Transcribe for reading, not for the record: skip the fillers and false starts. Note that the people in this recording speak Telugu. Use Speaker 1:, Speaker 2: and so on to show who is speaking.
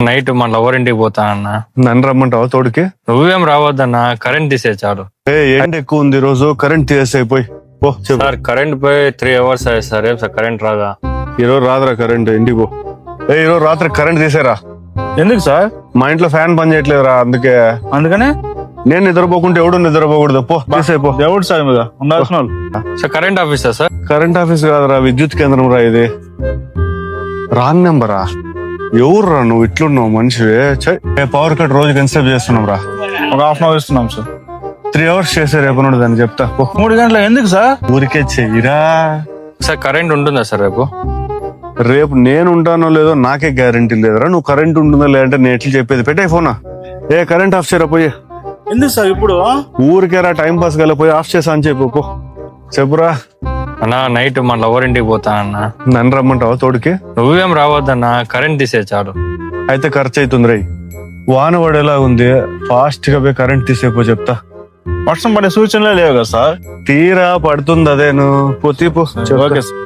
Speaker 1: నైట్ మా లవర్ ఇంటికి పోతా అన్న.
Speaker 2: నన్ను రమ్మంటావా తోడుకి?
Speaker 1: నువ్వేం రావద్దన్నా, కరెంట్ తీసే చాలు.
Speaker 2: ఏంటి ఎక్కువ ఉంది రోజు, కరెంట్ తీసేసిపోయి పో.
Speaker 1: సార్ కరెంట్ పోయి 3 hours అయ్యి సార్. రేపు సార్ కరెంట్ రాదా?
Speaker 2: ఈరోజు రాదురా కరెంట్, ఇంటికి పో. ఈరోజు రాత్రి కరెంట్ తీసేరా.
Speaker 3: ఎందుకు సార్?
Speaker 2: మా ఇంట్లో ఫ్యాన్ పని చేయట్లేదురా,
Speaker 3: అందుకనే
Speaker 2: నేను నిద్రపోకుంటే ఎవడు నిద్రపోకూడదు. పో తీసేపో.
Speaker 3: దేవుడు సార్ మీద ఉండాల్సిన వాళ్ళు.
Speaker 1: సార్ కరెంట్ ఆఫీసా సార్?
Speaker 2: కరెంట్ ఆఫీస్ కాదురా, విద్యుత్ కేంద్రం రా ఇది. రాంగ్ నెంబరా? ఎవర్రా నువ్వు ఇట్లున్నావు మనిషివే. పవర్ కట్ రోజుకి ఎంతసేపు చేస్తున్నాం రా?
Speaker 3: ఒక 1/2 hour ఇస్తున్నాం సార్.
Speaker 2: 3 hours చేసే రేపు నుండి దాన్ని చెప్తా.
Speaker 3: 3 గంటల ఎందుకు సార్?
Speaker 2: ఊరికే చెయ్యిరా.
Speaker 1: సార్ కరెంట్ ఉంటుందా సార్ రేపు?
Speaker 2: రేపు నేను ఉంటానో లేదో నాకే గ్యారంటీ లేదురా. నువ్వు కరెంట్ ఉంటుందో లేదంటే నేను ఎట్లా చెప్పేది? పెట్టే ఫోనా. కరెంట్ ఆఫ్ చేయరా పోయి.
Speaker 3: ఎందుకు సార్ ఇప్పుడు?
Speaker 2: ఊరికేరా టైం పాస్ గల పోయి ఆఫ్ చేసా అని చెప్పు. పో చెప్పురా.
Speaker 1: అన్నా నైట్ మా లవర్ ఇంటికి పోతా అన్న.
Speaker 2: నన్ను రమ్మంటావా తోడుకి?
Speaker 1: నువ్వేం రావద్దన్నా, కరెంట్ తీసే చాలు.
Speaker 2: అయితే ఖర్చు అవుతుంది రై. వాన పడేలా ఉంది, ఫాస్ట్ గా పోయి కరెంట్ తీసేపో చెప్తా.
Speaker 3: వర్షం పడే సూచనలే లేవు కదా సార్?
Speaker 2: తీరా పడుతుంది అదేను. పో.
Speaker 3: Okay sir.